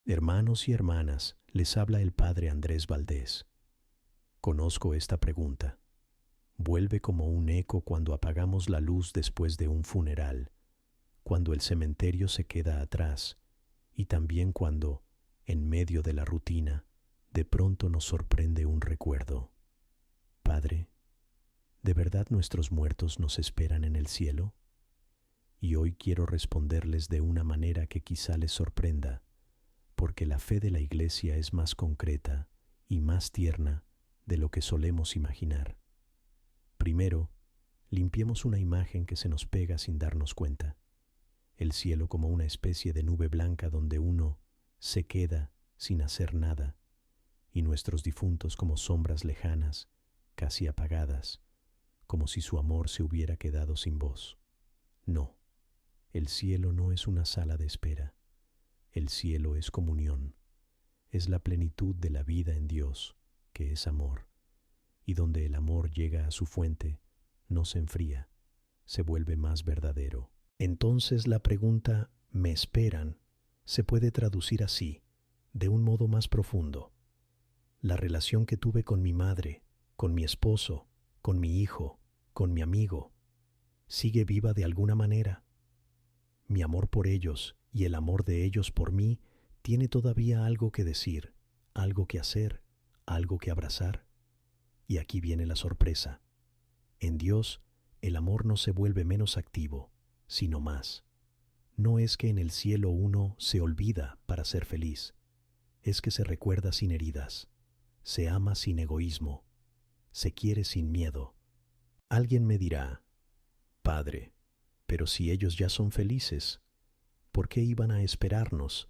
Hermanos y hermanas, les habla el Padre Andrés Valdés. Conozco esta pregunta. Vuelve como un eco cuando apagamos la luz después de un funeral, cuando el cementerio se queda atrás y también cuando, en medio de la rutina, de pronto nos sorprende un recuerdo. Padre, ¿de verdad nuestros muertos nos esperan en el cielo? Y hoy quiero responderles de una manera que quizá les sorprenda, porque la fe de la Iglesia es más concreta y más tierna de lo que solemos imaginar. Primero, limpiemos una imagen que se nos pega sin darnos cuenta. El cielo como una especie de nube blanca donde uno se queda sin hacer nada, y nuestros difuntos como sombras lejanas, casi apagadas, como si su amor se hubiera quedado sin voz. No, el cielo no es una sala de espera. El cielo es comunión, es la plenitud de la vida en Dios, que es amor, y donde el amor llega a su fuente, no se enfría, se vuelve más verdadero. Entonces la pregunta ¿me esperan? Se puede traducir así, de un modo más profundo. La relación que tuve con mi madre, con mi esposo, con mi hijo, con mi amigo, sigue viva de alguna manera. Mi amor por ellos y el amor de ellos por mí tiene todavía algo que decir, algo que hacer, algo que abrazar. Y aquí viene la sorpresa. En Dios, el amor no se vuelve menos activo, sino más. No es que en el cielo uno se olvida para ser feliz, es que se recuerda sin heridas, se ama sin egoísmo, se quiere sin miedo. Alguien me dirá, Padre, pero si ellos ya son felices, ¿por qué iban a esperarnos?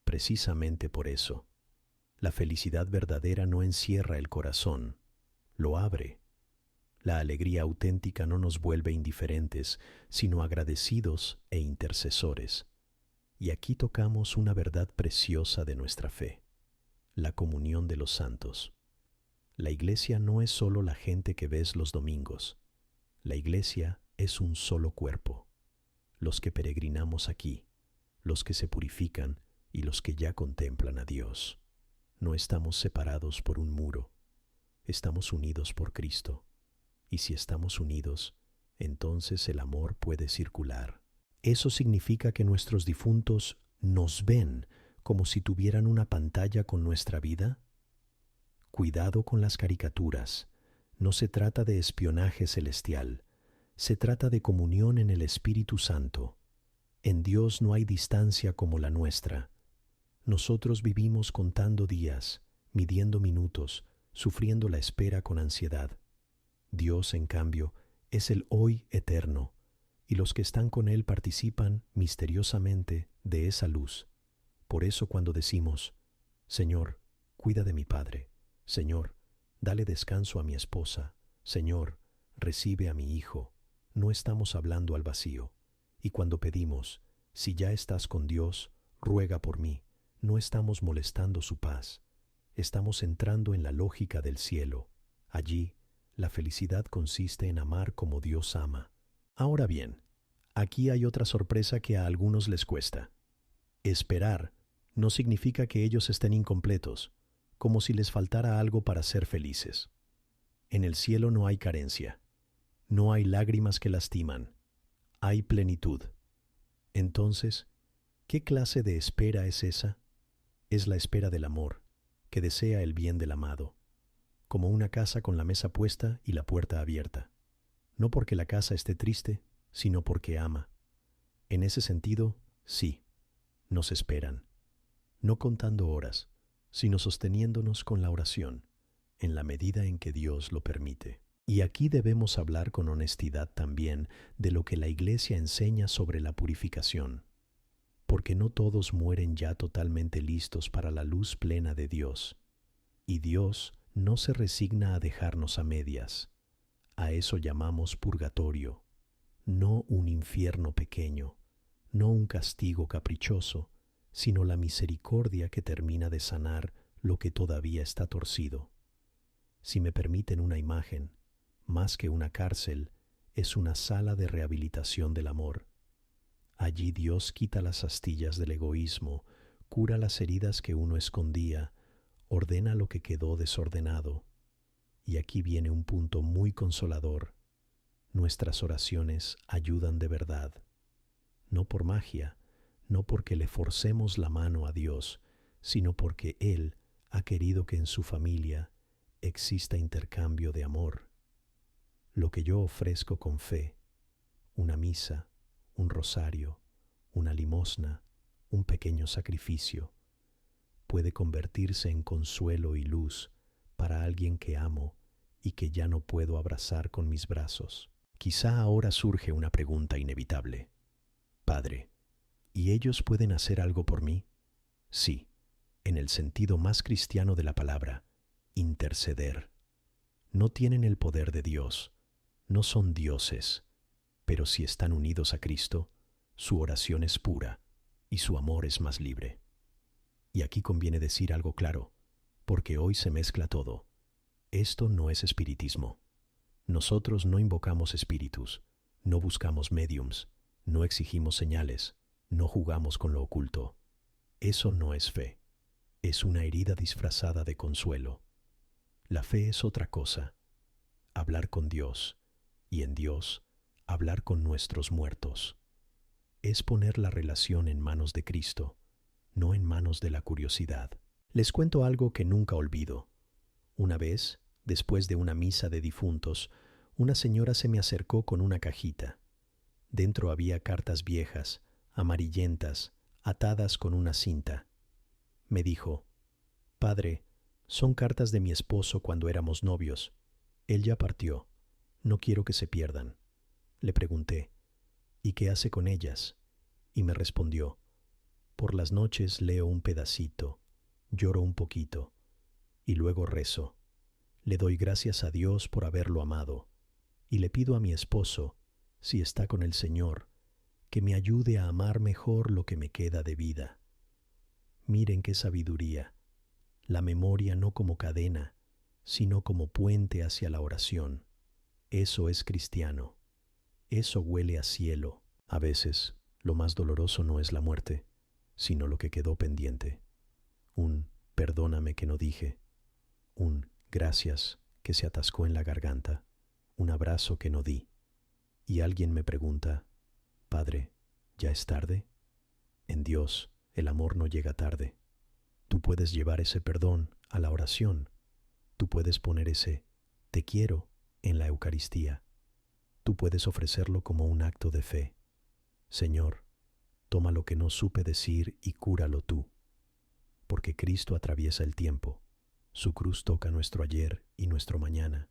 Precisamente por eso. La felicidad verdadera no encierra el corazón, lo abre. La alegría auténtica no nos vuelve indiferentes, sino agradecidos e intercesores. Y aquí tocamos una verdad preciosa de nuestra fe, la comunión de los santos. La iglesia no es solo la gente que ves los domingos. La iglesia es un solo cuerpo. Los que peregrinamos aquí, los que se purifican y los que ya contemplan a Dios. No estamos separados por un muro, estamos unidos por Cristo. Y si estamos unidos, entonces el amor puede circular. Eso significa que nuestros difuntos nos ven como si tuvieran una pantalla con nuestra vida. Cuidado con las caricaturas. No se trata de espionaje celestial. Se trata de comunión en el Espíritu Santo. En Dios no hay distancia como la nuestra. Nosotros vivimos contando días, midiendo minutos, sufriendo la espera con ansiedad. Dios, en cambio, es el hoy eterno, y los que están con Él participan misteriosamente de esa luz. Por eso cuando decimos, Señor, cuida de mi padre, Señor, dale descanso a mi esposa, Señor, recibe a mi hijo, no estamos hablando al vacío. Y cuando pedimos, si ya estás con Dios, ruega por mí, no estamos molestando su paz. Estamos entrando en la lógica del cielo. Allí, la felicidad consiste en amar como Dios ama. Ahora bien, aquí hay otra sorpresa que a algunos les cuesta. Esperar no significa que ellos estén incompletos, como si les faltara algo para ser felices. En el cielo no hay carencia, no hay lágrimas que lastiman, hay plenitud. Entonces, ¿qué clase de espera es esa? Es la espera del amor, que desea el bien del amado, como una casa con la mesa puesta y la puerta abierta, no porque la casa esté triste, sino porque ama. En ese sentido, sí, nos esperan, no contando horas, sino sosteniéndonos con la oración, en la medida en que Dios lo permite. Y aquí debemos hablar con honestidad también de lo que la Iglesia enseña sobre la purificación, porque no todos mueren ya totalmente listos para la luz plena de Dios, y Dios no se resigna a dejarnos a medias. A eso llamamos purgatorio, no un infierno pequeño, no un castigo caprichoso, sino la misericordia que termina de sanar lo que todavía está torcido. Si me permiten una imagen, más que una cárcel, es una sala de rehabilitación del amor. Allí Dios quita las astillas del egoísmo, cura las heridas que uno escondía, ordena lo que quedó desordenado. Y aquí viene un punto muy consolador. Nuestras oraciones ayudan de verdad, no por magia, no porque le forcemos la mano a Dios, sino porque Él ha querido que en su familia exista intercambio de amor. Lo que yo ofrezco con fe, una misa, un rosario, una limosna, un pequeño sacrificio, puede convertirse en consuelo y luz para alguien que amo y que ya no puedo abrazar con mis brazos. Quizá ahora surge una pregunta inevitable. Padre, ¿y ellos pueden hacer algo por mí? Sí, en el sentido más cristiano de la palabra, interceder. No tienen el poder de Dios, no son dioses, pero si están unidos a Cristo, su oración es pura y su amor es más libre. Y aquí conviene decir algo claro, porque hoy se mezcla todo. Esto no es espiritismo. Nosotros no invocamos espíritus, no buscamos médiums, no exigimos señales, no jugamos con lo oculto. Eso no es fe. Es una herida disfrazada de consuelo. La fe es otra cosa. Hablar con Dios, y en Dios, hablar con nuestros muertos. Es poner la relación en manos de Cristo, no en manos de la curiosidad. Les cuento algo que nunca olvido. Una vez, después de una misa de difuntos, una señora se me acercó con una cajita. Dentro había cartas viejas, amarillentas, atadas con una cinta. Me dijo, «Padre, son cartas de mi esposo cuando éramos novios. Él ya partió. No quiero que se pierdan». Le pregunté, «¿Y qué hace con ellas?» Y me respondió, «Por las noches leo un pedacito, lloro un poquito, y luego rezo. Le doy gracias a Dios por haberlo amado, y le pido a mi esposo, si está con el Señor, que me ayude a amar mejor lo que me queda de vida». Miren qué sabiduría. La memoria no como cadena, sino como puente hacia la oración. Eso es cristiano. Eso huele a cielo. A veces, lo más doloroso no es la muerte, sino lo que quedó pendiente. Un perdóname que no dije. Un gracias que se atascó en la garganta. Un abrazo que no di. Y alguien me pregunta, «Padre, ¿ya es tarde?» En Dios, el amor no llega tarde. Tú puedes llevar ese perdón a la oración. Tú puedes poner ese «te quiero» en la Eucaristía. Tú puedes ofrecerlo como un acto de fe. Señor, toma lo que no supe decir y cúralo tú. Porque Cristo atraviesa el tiempo. Su cruz toca nuestro ayer y nuestro mañana.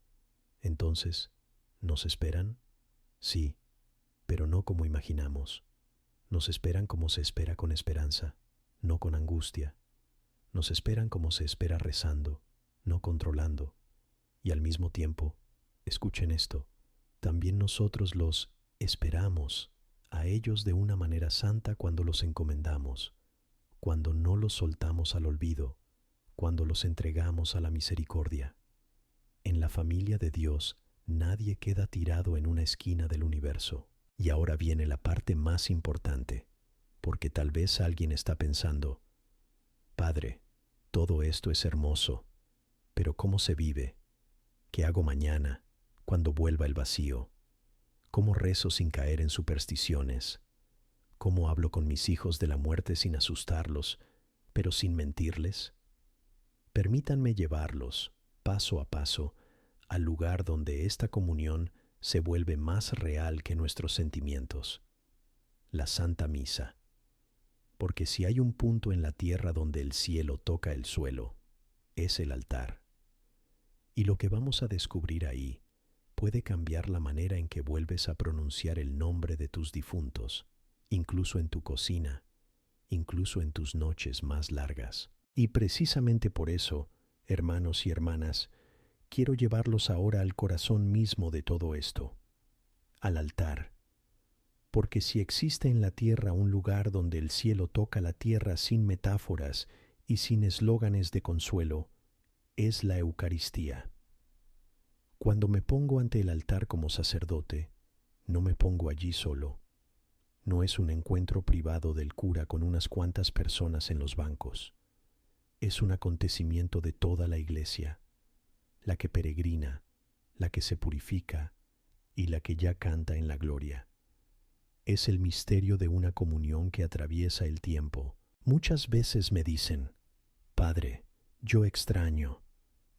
Entonces, ¿nos esperan? Sí, pero no como imaginamos. Nos esperan como se espera con esperanza, no con angustia. Nos esperan como se espera rezando, no controlando. Y al mismo tiempo, escuchen esto, también nosotros los esperamos a ellos de una manera santa cuando los encomendamos, cuando no los soltamos al olvido, cuando los entregamos a la misericordia. En la familia de Dios, nadie queda tirado en una esquina del universo. Y ahora viene la parte más importante, porque tal vez alguien está pensando, «Padre, todo esto es hermoso, pero ¿cómo se vive? ¿Qué hago mañana, cuando vuelva el vacío? ¿Cómo rezo sin caer en supersticiones? ¿Cómo hablo con mis hijos de la muerte sin asustarlos, pero sin mentirles?» Permítanme llevarlos, paso a paso, al lugar donde esta comunión se vuelve más real que nuestros sentimientos, la Santa Misa. Porque si hay un punto en la tierra donde el cielo toca el suelo, es el altar. Y lo que vamos a descubrir ahí puede cambiar la manera en que vuelves a pronunciar el nombre de tus difuntos, incluso en tu cocina, incluso en tus noches más largas. Y precisamente por eso, hermanos y hermanas, quiero llevarlos ahora al corazón mismo de todo esto, al altar. Porque si existe en la tierra un lugar donde el cielo toca la tierra sin metáforas y sin eslóganes de consuelo, es la Eucaristía. Cuando me pongo ante el altar como sacerdote, no me pongo allí solo. no es un encuentro privado del cura con unas cuantas personas en los bancos. Es un acontecimiento de toda la Iglesia, la que peregrina, la que se purifica y la que ya canta en la gloria. Es el misterio de una comunión que atraviesa el tiempo. Muchas veces me dicen: Padre, yo extraño.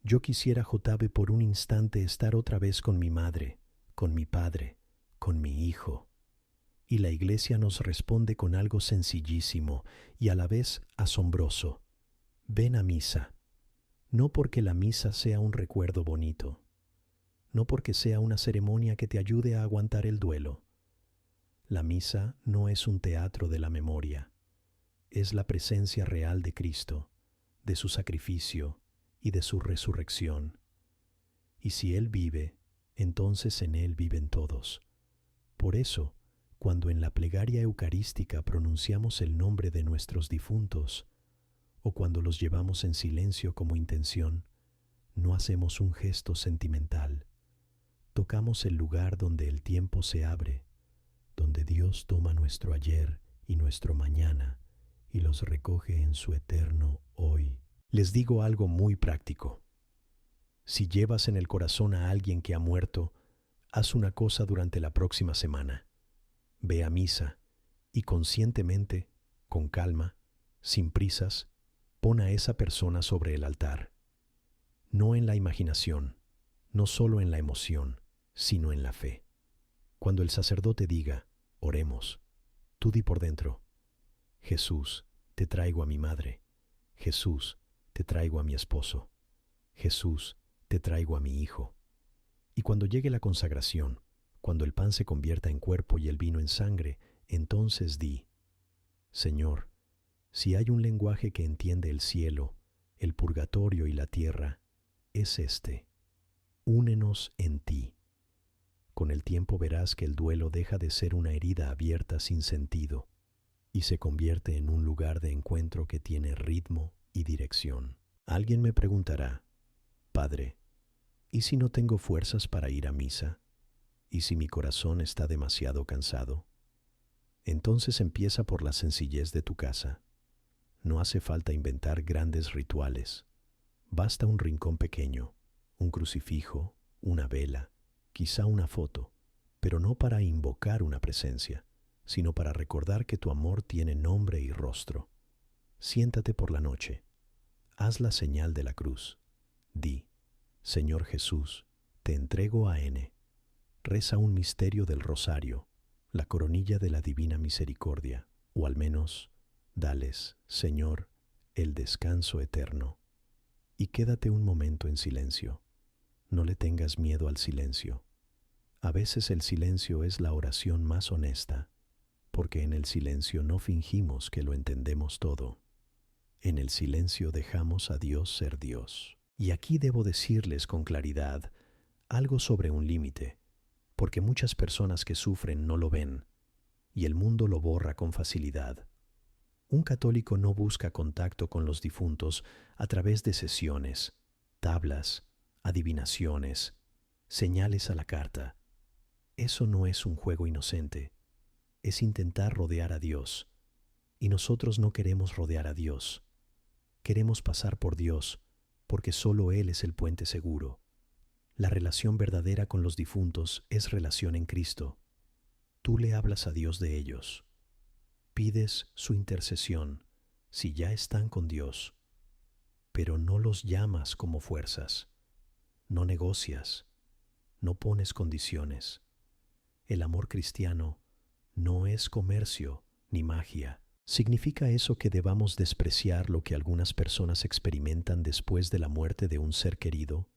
Yo quisiera, JB, por un instante estar otra vez con mi madre, con mi padre, con mi hijo. Y la Iglesia nos responde con algo sencillísimo y a la vez asombroso: ven a misa. No porque la misa sea un recuerdo bonito, no porque sea una ceremonia que te ayude a aguantar el duelo. La misa no es un teatro de la memoria, es la presencia real de Cristo, de su sacrificio y de su resurrección. Y si Él vive, entonces en Él viven todos. Por eso, cuando en la plegaria eucarística pronunciamos el nombre de nuestros difuntos, o cuando los llevamos en silencio como intención, no hacemos un gesto sentimental. Tocamos el lugar donde el tiempo se abre, donde Dios toma nuestro ayer y nuestro mañana y los recoge en su eterno hoy. Les digo algo muy práctico. Si llevas en el corazón a alguien que ha muerto, haz una cosa durante la próxima semana. Ve a misa y conscientemente, con calma, sin prisas, pon a esa persona sobre el altar. No en la imaginación, no solo en la emoción, sino en la fe. Cuando el sacerdote diga: oremos, tú di por dentro: Jesús, te traigo a mi madre. Jesús, te traigo a mi esposo. Jesús, te traigo a mi hijo. Y cuando llegue la consagración, cuando el pan se convierta en cuerpo y el vino en sangre, entonces di: Señor, si hay un lenguaje que entiende el cielo, el purgatorio y la tierra, es este: únenos en ti. Con el tiempo verás que el duelo deja de ser una herida abierta sin sentido y se convierte en un lugar de encuentro que tiene ritmo y dirección. Alguien me preguntará: Padre, ¿y si no tengo fuerzas para ir a misa? ¿Y si mi corazón está demasiado cansado? Entonces empieza por la sencillez de tu casa. No hace falta inventar grandes rituales. Basta un rincón pequeño, un crucifijo, una vela, quizá una foto, pero no para invocar una presencia, sino para recordar que tu amor tiene nombre y rostro. Siéntate por la noche. Haz la señal de la cruz. Di: Señor Jesús, te entrego a N. Reza un misterio del rosario, la coronilla de la Divina Misericordia, o al menos, dales, Señor, el descanso eterno. Y quédate un momento en silencio. No le tengas miedo al silencio. A veces el silencio es la oración más honesta, porque en el silencio no fingimos que lo entendemos todo. En el silencio dejamos a Dios ser Dios. Y aquí debo decirles con claridad algo sobre un límite, porque muchas personas que sufren no lo ven, y el mundo lo borra con facilidad. Un católico no busca contacto con los difuntos a través de sesiones, tablas, adivinaciones, señales a la carta. Eso no es un juego inocente, es intentar rodear a Dios. Y nosotros no queremos rodear a Dios. Queremos pasar por Dios, porque solo Él es el puente seguro. La relación verdadera con los difuntos es relación en Cristo. Tú le hablas a Dios de ellos. Pides su intercesión si ya están con Dios, pero no los llamas como fuerzas. No negocias, no pones condiciones. El amor cristiano no es comercio ni magia. ¿Significa eso que debamos despreciar lo que algunas personas experimentan después de la muerte de un ser querido?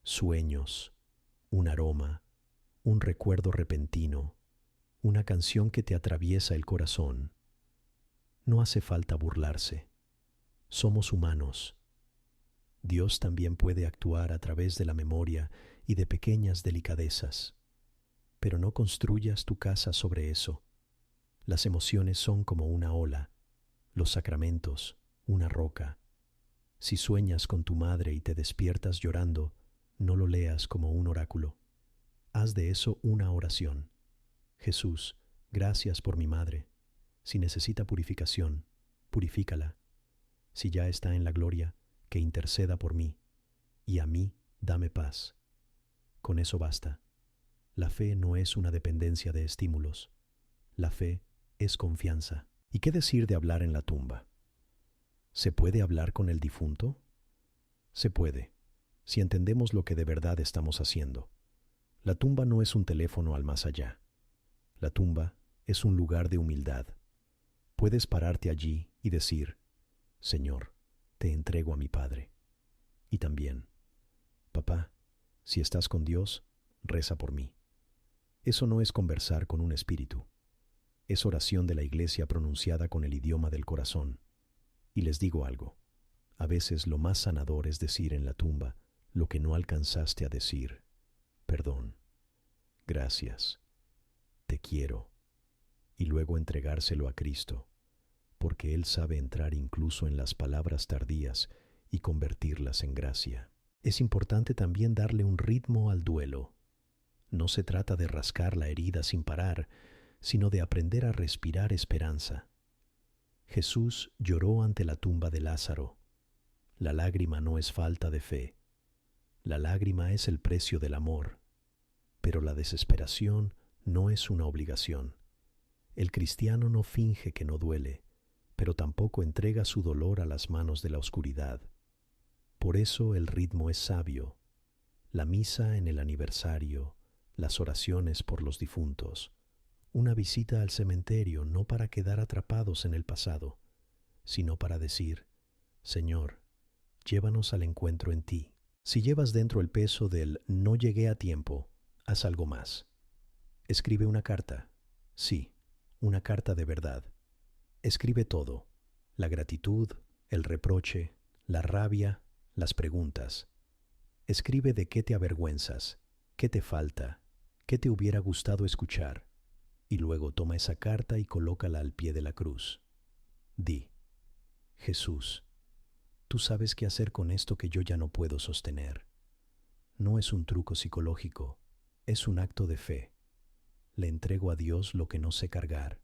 Sueños, un aroma, un recuerdo repentino, una canción que te atraviesa el corazón. No hace falta burlarse. Somos humanos. Dios también puede actuar a través de la memoria y de pequeñas delicadezas. Pero no construyas tu casa sobre eso. Las emociones son como una ola, los sacramentos, una roca. Si sueñas con tu madre y te despiertas llorando, no lo leas como un oráculo. Haz de eso una oración. Jesús, Gracias por mi madre. Si necesita purificación, purifícala. Si ya está en la gloria, que interceda por mí. Y a mí, dame paz. Con eso basta. La fe no es una dependencia de estímulos. La fe es confianza. ¿Y qué decir de hablar en la tumba? ¿Se puede hablar con el difunto? Se puede, si entendemos lo que de verdad estamos haciendo. La tumba no es un teléfono al más allá. La tumba es un lugar de humildad. Puedes pararte allí y decir, Señor, te entrego a mi Padre. Y también, Papá, si estás con Dios, reza por mí. Eso no es conversar con un espíritu. Es oración de la iglesia pronunciada con el idioma del corazón. Y les digo algo. A veces lo más sanador es decir en la tumba lo que no alcanzaste a decir. Perdón. Gracias. Te quiero. Y luego entregárselo a Cristo, porque Él sabe entrar incluso en las palabras tardías y convertirlas en gracia. Es importante también darle un ritmo al duelo. No se trata de rascar la herida sin parar, sino de aprender a respirar esperanza. Jesús lloró ante la tumba de Lázaro. La lágrima no es falta de fe. La lágrima es el precio del amor. Pero la desesperación no es una obligación. El cristiano no finge que no duele, pero tampoco entrega su dolor a las manos de la oscuridad. Por eso el ritmo es sabio. La misa en el aniversario, las oraciones por los difuntos, una visita al cementerio no para quedar atrapados en el pasado, sino para decir, Señor, llévanos al encuentro en ti. Si llevas dentro el peso del no llegué a tiempo, haz algo más. Escribe una carta. Sí, una carta de verdad. Escribe todo. La gratitud, el reproche, la rabia, las preguntas. Escribe de qué te avergüenzas, qué te falta, qué te hubiera gustado escuchar. Y luego toma esa carta y colócala al pie de la cruz. Di, Jesús, tú sabes qué hacer con esto que yo ya no puedo sostener. No es un truco psicológico, es un acto de fe. Le entrego a Dios lo que no sé cargar.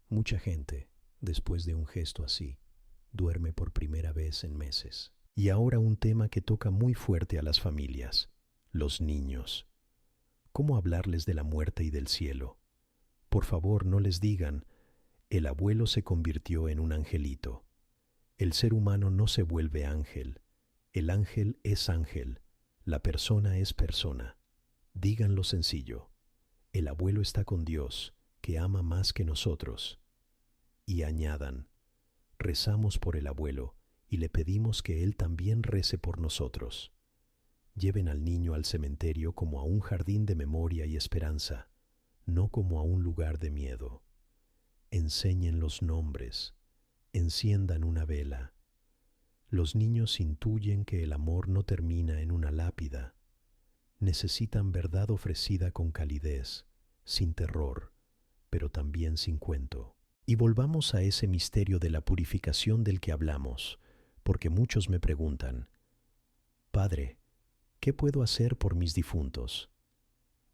Mucha gente, después de un gesto así, duerme por primera vez en meses. Y ahora un tema que toca muy fuerte a las familias, los niños. ¿Cómo hablarles de la muerte y del cielo? Por favor, no les digan, el abuelo se convirtió en un angelito. El ser humano no se vuelve ángel. El ángel es ángel. La persona es persona. Díganlo sencillo. El abuelo está con Dios, que ama más que nosotros. Y añadan, rezamos por el abuelo y le pedimos que él también rece por nosotros. Lleven al niño al cementerio como a un jardín de memoria y esperanza, no como a un lugar de miedo. Enseñen los nombres, enciendan una vela. Los niños intuyen que el amor no termina en una lápida. Necesitan verdad ofrecida con calidez, sin terror, pero también sin cuento. Y volvamos a ese misterio de la purificación del que hablamos, porque muchos me preguntan, Padre, ¿qué puedo hacer por mis difuntos?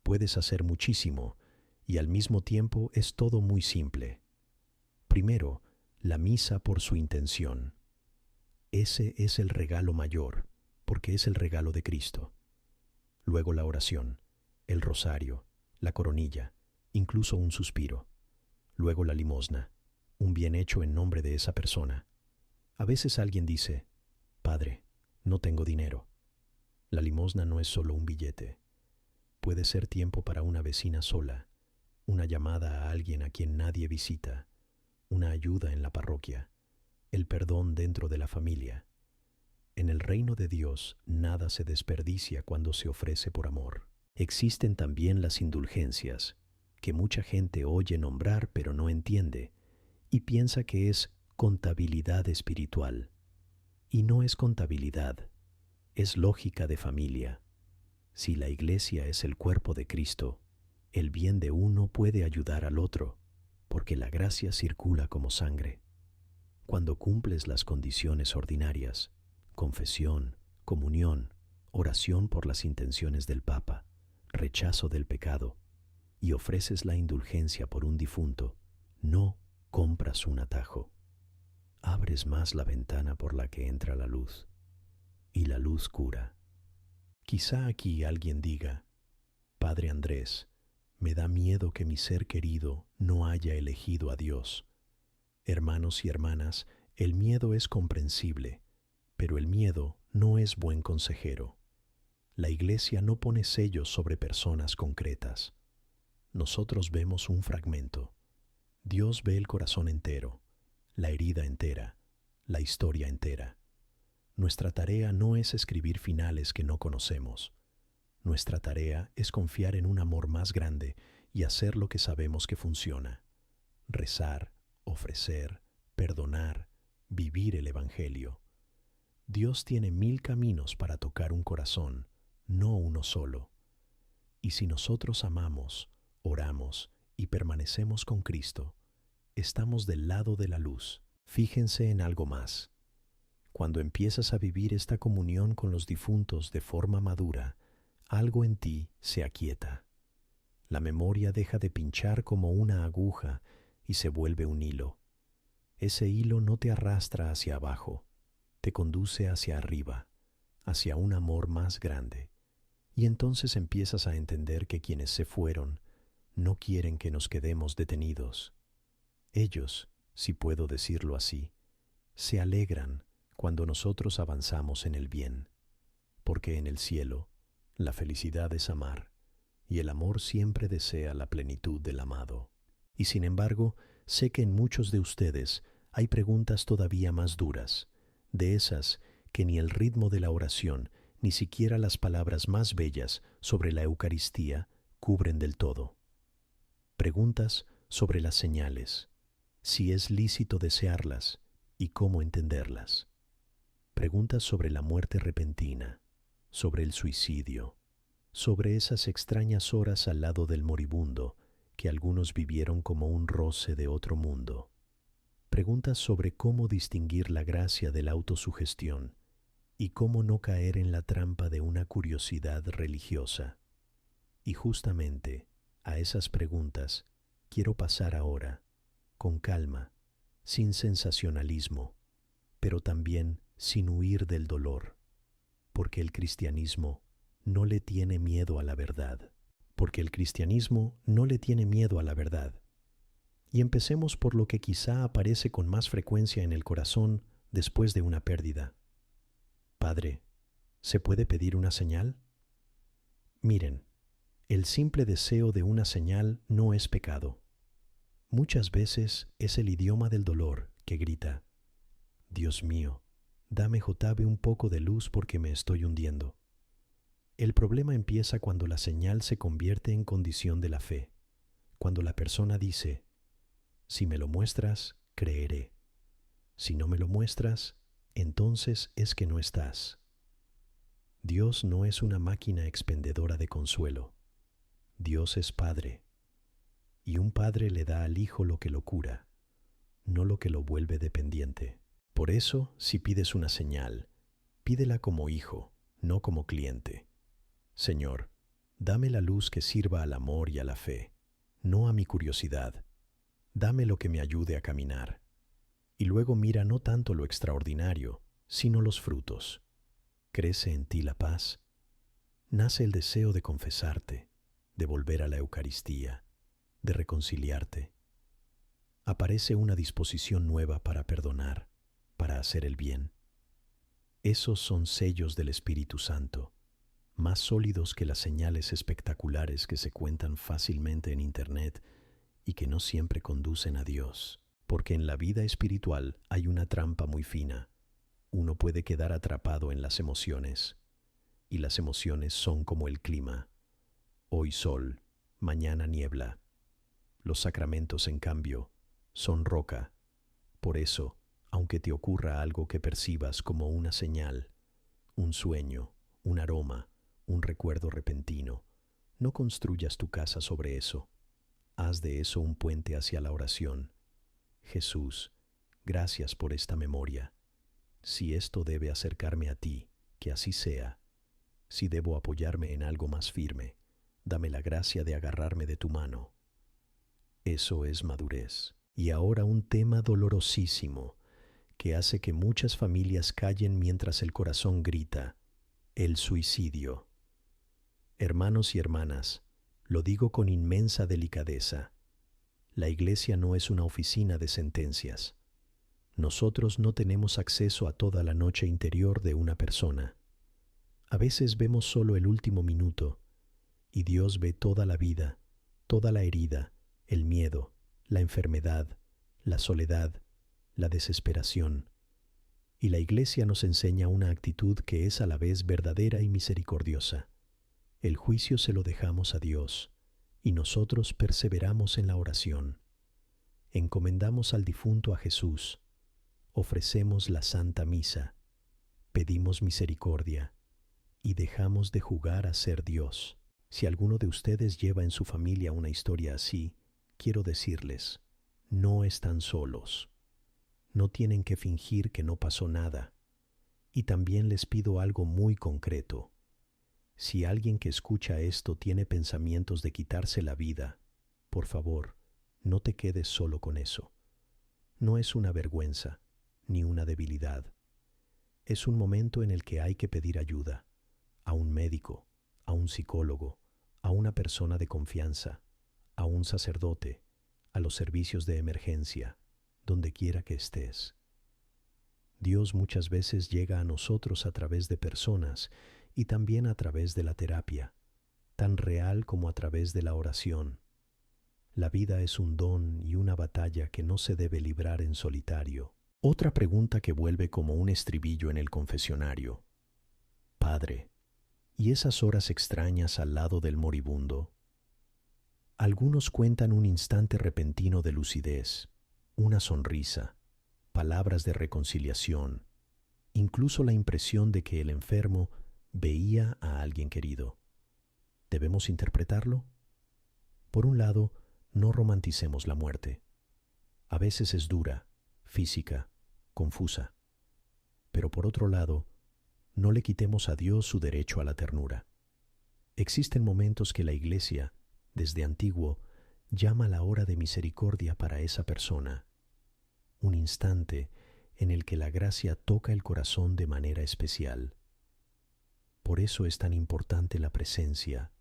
Puedes hacer muchísimo, y al mismo tiempo es todo muy simple. Primero, la misa por su intención. Ese es el regalo mayor, porque es el regalo de Cristo. Luego la oración, el rosario, la coronilla, incluso un suspiro. Luego la limosna, un bien hecho en nombre de esa persona. A veces alguien dice, Padre, no tengo dinero. La limosna no es solo un billete. Puede ser tiempo para una vecina sola, una llamada a alguien a quien nadie visita, una ayuda en la parroquia, el perdón dentro de la familia. En el reino de Dios nada se desperdicia cuando se ofrece por amor. Existen también las indulgencias, que mucha gente oye nombrar pero no entiende, y piensa que es contabilidad espiritual. Y no es contabilidad, es lógica de familia. Si la iglesia es el cuerpo de Cristo, el bien de uno puede ayudar al otro, porque la gracia circula como sangre. Cuando cumples las condiciones ordinarias, confesión, comunión, oración por las intenciones del Papa, rechazo del pecado, y ofreces la indulgencia por un difunto, no compras un atajo. Abres más la ventana por la que entra la luz, y la luz cura. Quizá aquí alguien diga: Padre Andrés, me da miedo que mi ser querido no haya elegido a Dios. Hermanos y hermanas, el miedo es comprensible, pero el miedo no es buen consejero. La Iglesia no pone sellos sobre personas concretas. Nosotros vemos un fragmento. Dios ve el corazón entero, la herida entera, la historia entera. Nuestra tarea no es escribir finales que no conocemos. Nuestra tarea es confiar en un amor más grande y hacer lo que sabemos que funciona. Rezar, ofrecer, perdonar, vivir el Evangelio. Dios tiene 1000 caminos para tocar un corazón, no uno solo. Y si nosotros amamos, oramos y permanecemos con Cristo, estamos del lado de la luz. Fíjense en algo más. Cuando empiezas a vivir esta comunión con los difuntos de forma madura, algo en ti se aquieta. La memoria deja de pinchar como una aguja y se vuelve un hilo. Ese hilo no te arrastra hacia abajo, te conduce hacia arriba, hacia un amor más grande. Y entonces empiezas a entender que quienes se fueron no quieren que nos quedemos detenidos. Ellos, si puedo decirlo así, se alegran cuando nosotros avanzamos en el bien, porque en el cielo la felicidad es amar, y el amor siempre desea la plenitud del amado. Y sin embargo, sé que en muchos de ustedes hay preguntas todavía más duras, de esas que ni el ritmo de la oración, ni siquiera las palabras más bellas sobre la Eucaristía cubren del todo. Preguntas sobre las señales, si es lícito desearlas y cómo entenderlas. Preguntas sobre la muerte repentina, sobre el suicidio, sobre esas extrañas horas al lado del moribundo que algunos vivieron como un roce de otro mundo. Preguntas sobre cómo distinguir la gracia de la autosugestión y cómo no caer en la trampa de una curiosidad religiosa. Y justamente a esas preguntas quiero pasar ahora, con calma, sin sensacionalismo, pero también sin huir del dolor, porque el cristianismo no le tiene miedo a la verdad. Porque el cristianismo no le tiene miedo a la verdad. Y empecemos por lo que quizá aparece con más frecuencia en el corazón después de una pérdida. Padre, ¿se puede pedir una señal? Miren, el simple deseo de una señal no es pecado. Muchas veces es el idioma del dolor que grita: Dios mío, dame JB un poco de luz porque me estoy hundiendo. El problema empieza cuando la señal se convierte en condición de la fe, cuando la persona dice: si me lo muestras, creeré. Si no me lo muestras, entonces es que no estás. Dios no es una máquina expendedora de consuelo. Dios es Padre, y un padre le da al hijo lo que lo cura, no lo que lo vuelve dependiente. Por eso, si pides una señal, pídela como hijo, no como cliente. Señor, dame la luz que sirva al amor y a la fe, no a mi curiosidad. Dame lo que me ayude a caminar. Y luego mira no tanto lo extraordinario, sino los frutos. Crece en ti la paz. Nace el deseo de confesarte, de volver a la Eucaristía, de reconciliarte. Aparece una disposición nueva para perdonar, para hacer el bien. Esos son sellos del Espíritu Santo, más sólidos que las señales espectaculares que se cuentan fácilmente en Internet y que no siempre conducen a Dios. Porque en la vida espiritual hay una trampa muy fina. Uno puede quedar atrapado en las emociones, y las emociones son como el clima. Hoy sol, mañana niebla. Los sacramentos, en cambio, son roca. Por eso, aunque te ocurra algo que percibas como una señal, un sueño, un aroma, un recuerdo repentino, no construyas tu casa sobre eso. Haz de eso un puente hacia la oración. Jesús, gracias por esta memoria. Si esto debe acercarme a ti, que así sea. Si debo apoyarme en algo más firme, dame la gracia de agarrarme de tu mano. Eso es madurez. Y ahora un tema dolorosísimo que hace que muchas familias callen mientras el corazón grita: el suicidio. Hermanos y hermanas, lo digo con inmensa delicadeza. La Iglesia no es una oficina de sentencias. Nosotros no tenemos acceso a toda la noche interior de una persona. A veces vemos solo el último minuto, y Dios ve toda la vida, toda la herida, el miedo, la enfermedad, la soledad, la desesperación. Y la Iglesia nos enseña una actitud que es a la vez verdadera y misericordiosa. El juicio se lo dejamos a Dios, y nosotros perseveramos en la oración. Encomendamos al difunto a Jesús, ofrecemos la Santa Misa, pedimos misericordia y dejamos de jugar a ser Dios. Si alguno de ustedes lleva en su familia una historia así, quiero decirles, no están solos. No tienen que fingir que no pasó nada. Y también les pido algo muy concreto. Si alguien que escucha esto tiene pensamientos de quitarse la vida, por favor, no te quedes solo con eso. No es una vergüenza, ni una debilidad. Es un momento en el que hay que pedir ayuda, a un médico, a un psicólogo, a una persona de confianza, a un sacerdote, a los servicios de emergencia, donde quiera que estés. Dios muchas veces llega a nosotros a través de personas y también a través de la terapia, tan real como a través de la oración. La vida es un don y una batalla que no se debe librar en solitario. Otra pregunta que vuelve como un estribillo en el confesionario. Padre, ¿y esas horas extrañas al lado del moribundo? Algunos cuentan un instante repentino de lucidez, una sonrisa, palabras de reconciliación, incluso la impresión de que el enfermo veía a alguien querido. ¿Debemos interpretarlo? Por un lado, no romanticemos la muerte. A veces es dura, física, confusa. Pero por otro lado, no le quitemos a Dios su derecho a la ternura. Existen momentos que la Iglesia, desde antiguo, llama la hora de misericordia para esa persona. Un instante en el que la gracia toca el corazón de manera especial. Por eso es tan importante la presencia,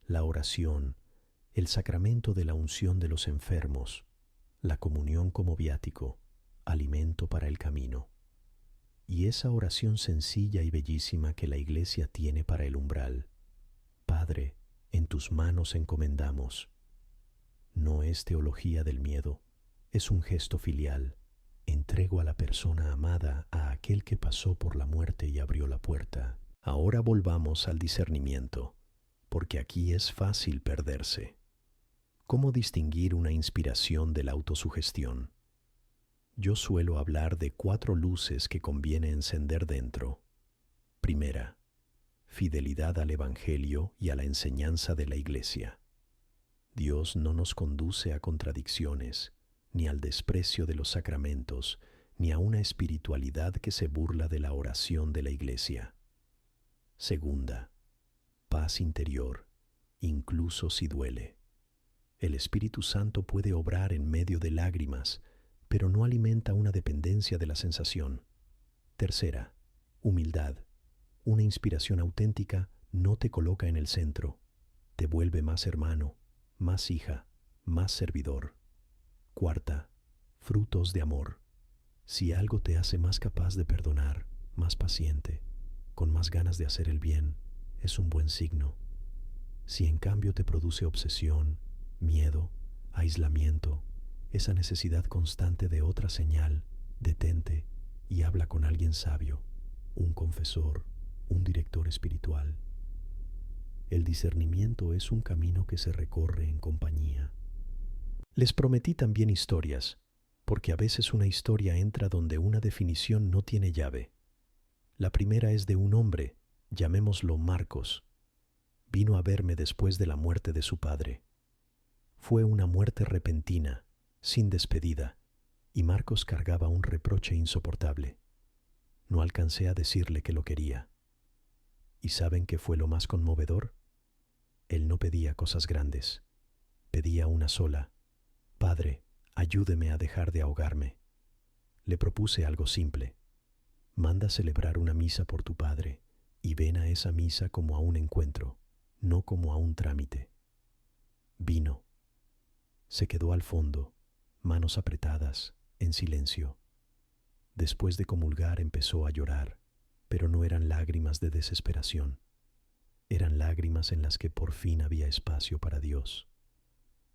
la oración, el sacramento de la unción de los enfermos, la comunión como viático, alimento para el camino. Y esa oración sencilla y bellísima que la Iglesia tiene para el umbral. Padre, en tus manos encomendamos. No es teología del miedo, es un gesto filial. Entrego a la persona amada a aquel que pasó por la muerte y abrió la puerta. Ahora volvamos al discernimiento, porque aquí es fácil perderse. ¿Cómo distinguir una inspiración de la autosugestión? Yo suelo hablar de 4 luces que conviene encender dentro. Primera, fidelidad al Evangelio y a la enseñanza de la Iglesia. Dios no nos conduce a contradicciones, ni al desprecio de los sacramentos, ni a una espiritualidad que se burla de la oración de la Iglesia. Segunda, paz interior, incluso si duele. El Espíritu Santo puede obrar en medio de lágrimas, pero no alimenta una dependencia de la sensación. Tercera, humildad. Una inspiración auténtica no te coloca en el centro, te vuelve más hermano, más hija, más servidor. Cuarta, frutos de amor. Si algo te hace más capaz de perdonar, más paciente, con más ganas de hacer el bien, es un buen signo. Si en cambio te produce obsesión, miedo, aislamiento, esa necesidad constante de otra señal, detente y habla con alguien sabio, un confesor, un director espiritual. El discernimiento es un camino que se recorre en compañía. Les prometí también historias, porque a veces una historia entra donde una definición no tiene llave. La primera es de un hombre, llamémoslo Marcos. Vino a verme después de la muerte de su padre. Fue una muerte repentina, sin despedida, y Marcos cargaba un reproche insoportable. No alcancé a decirle que lo quería. ¿Y saben qué fue lo más conmovedor? Él no pedía cosas grandes, pedía una sola: Padre, ayúdeme a dejar de ahogarme. Le propuse algo simple: manda celebrar una misa por tu padre y ven a esa misa como a un encuentro, no como a un trámite. Vino. Se quedó al fondo, manos apretadas, en silencio. Después de comulgar empezó a llorar, pero no eran lágrimas de desesperación. Eran lágrimas en las que por fin había espacio para Dios.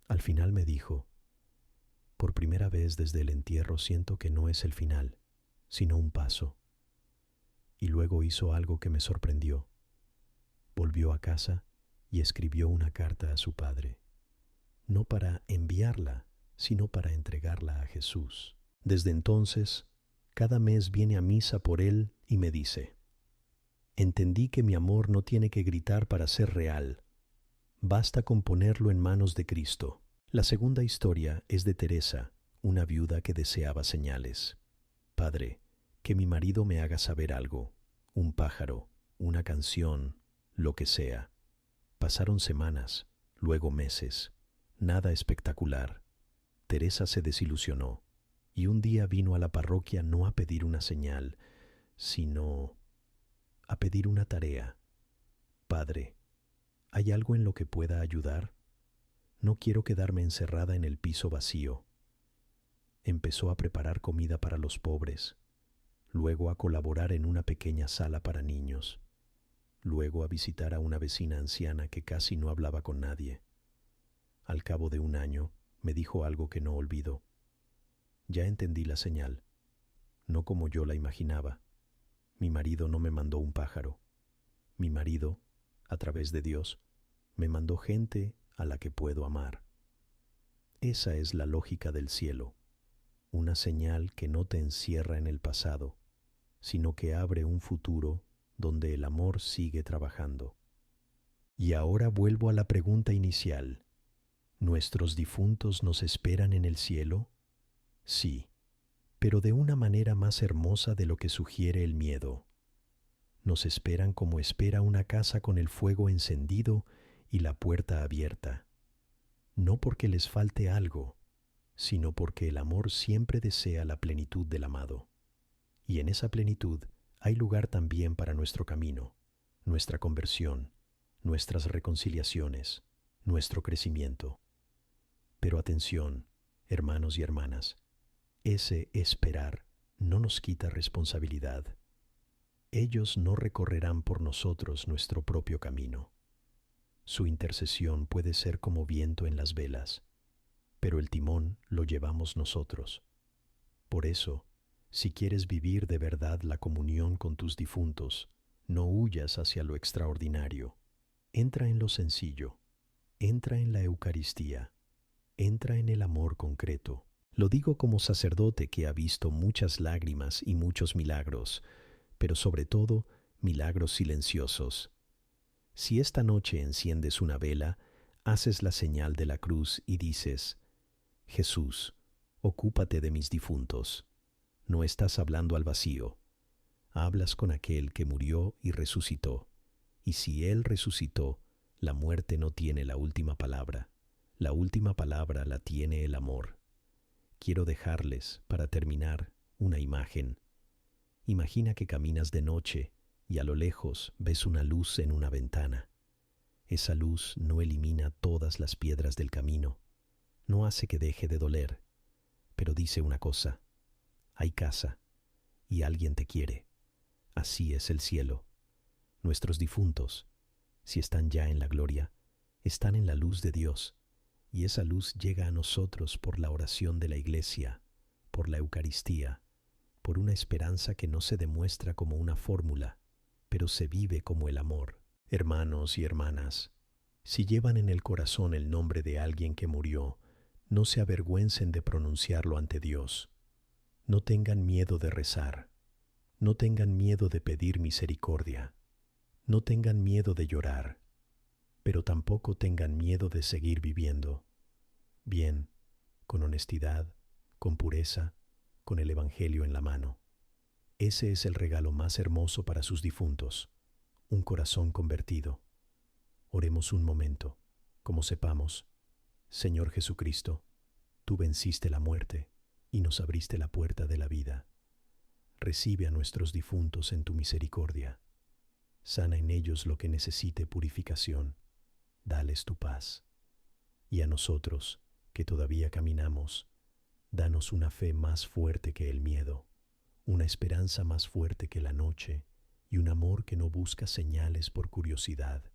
Al final me dijo: por primera vez desde el entierro siento que no es el final, sino un paso. Y luego hizo algo que me sorprendió. Volvió a casa y escribió una carta a su padre, no para enviarla, sino para entregarla a Jesús. Desde entonces, cada mes viene a misa por él y me dice: entendí que mi amor no tiene que gritar para ser real. Basta con ponerlo en manos de Cristo. La segunda historia es de Teresa, una viuda que deseaba señales. Padre, que mi marido me haga saber algo, un pájaro, una canción, lo que sea. Pasaron semanas, luego meses. Nada espectacular. Teresa se desilusionó y un día vino a la parroquia no a pedir una señal, sino a pedir una tarea. Padre, ¿hay algo en lo que pueda ayudar? No quiero quedarme encerrada en el piso vacío. Empezó a preparar comida para los pobres, luego a colaborar en una pequeña sala para niños, luego a visitar a una vecina anciana que casi no hablaba con nadie. Al cabo de un año, me dijo algo que no olvido. Ya entendí la señal, no como yo la imaginaba. Mi marido no me mandó un pájaro. Mi marido, a través de Dios, me mandó gente a la que puedo amar. Esa es la lógica del cielo, una señal que no te encierra en el pasado, sino que abre un futuro donde el amor sigue trabajando. Y ahora vuelvo a la pregunta inicial: ¿nuestros difuntos nos esperan en el cielo? Sí, pero de una manera más hermosa de lo que sugiere el miedo. Nos esperan como espera una casa con el fuego encendido y la puerta abierta. No porque les falte algo, sino porque el amor siempre desea la plenitud del amado. Y en esa plenitud hay lugar también para nuestro camino, nuestra conversión, nuestras reconciliaciones, nuestro crecimiento. Pero atención, hermanos y hermanas, ese esperar no nos quita responsabilidad. Ellos no recorrerán por nosotros nuestro propio camino. Su intercesión puede ser como viento en las velas, pero el timón lo llevamos nosotros. Por eso, si quieres vivir de verdad la comunión con tus difuntos, no huyas hacia lo extraordinario. Entra en lo sencillo, entra en la Eucaristía, entra en el amor concreto. Lo digo como sacerdote que ha visto muchas lágrimas y muchos milagros, pero sobre todo milagros silenciosos. Si esta noche enciendes una vela, haces la señal de la cruz y dices: Jesús, ocúpate de mis difuntos. No estás hablando al vacío, hablas con aquel que murió y resucitó. Y si Él resucitó, la muerte no tiene la última palabra. La última palabra la tiene el amor. Quiero dejarles, para terminar, una imagen. Imagina que caminas de noche y a lo lejos ves una luz en una ventana. Esa luz no elimina todas las piedras del camino, no hace que deje de doler, pero dice una cosa: hay casa y alguien te quiere. Así es el cielo. Nuestros difuntos, si están ya en la gloria, están en la luz de Dios, y esa luz llega a nosotros por la oración de la Iglesia, por la Eucaristía, por una esperanza que no se demuestra como una fórmula, pero se vive como el amor. Hermanos y hermanas, si llevan en el corazón el nombre de alguien que murió, no se avergüencen de pronunciarlo ante Dios. No tengan miedo de rezar, no tengan miedo de pedir misericordia, no tengan miedo de llorar, pero tampoco tengan miedo de seguir viviendo. Bien, con honestidad, con pureza, con el Evangelio en la mano. Ese es el regalo más hermoso para sus difuntos, un corazón convertido. Oremos un momento, como sepamos. Señor Jesucristo, tú venciste la muerte y nos abriste la puerta de la vida. Recibe a nuestros difuntos en tu misericordia. Sana en ellos lo que necesite purificación. Dales tu paz. Y a nosotros, que todavía caminamos, danos una fe más fuerte que el miedo, una esperanza más fuerte que la noche y un amor que no busca señales por curiosidad,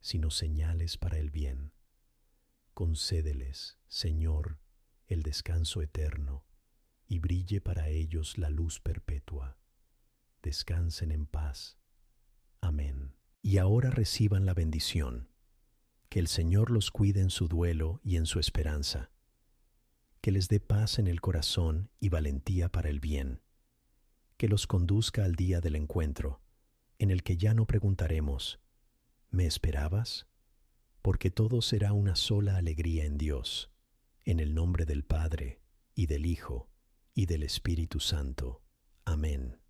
sino señales para el bien. Concédeles, Señor, el descanso eterno y brille para ellos la luz perpetua. Descansen en paz. Amén. Y ahora reciban la bendición. Que el Señor los cuide en su duelo y en su esperanza. Que les dé paz en el corazón y valentía para el bien. Que los conduzca al día del encuentro, en el que ya no preguntaremos, ¿me esperabas? Porque todo será una sola alegría en Dios, en el nombre del Padre, y del Hijo, y del Espíritu Santo. Amén.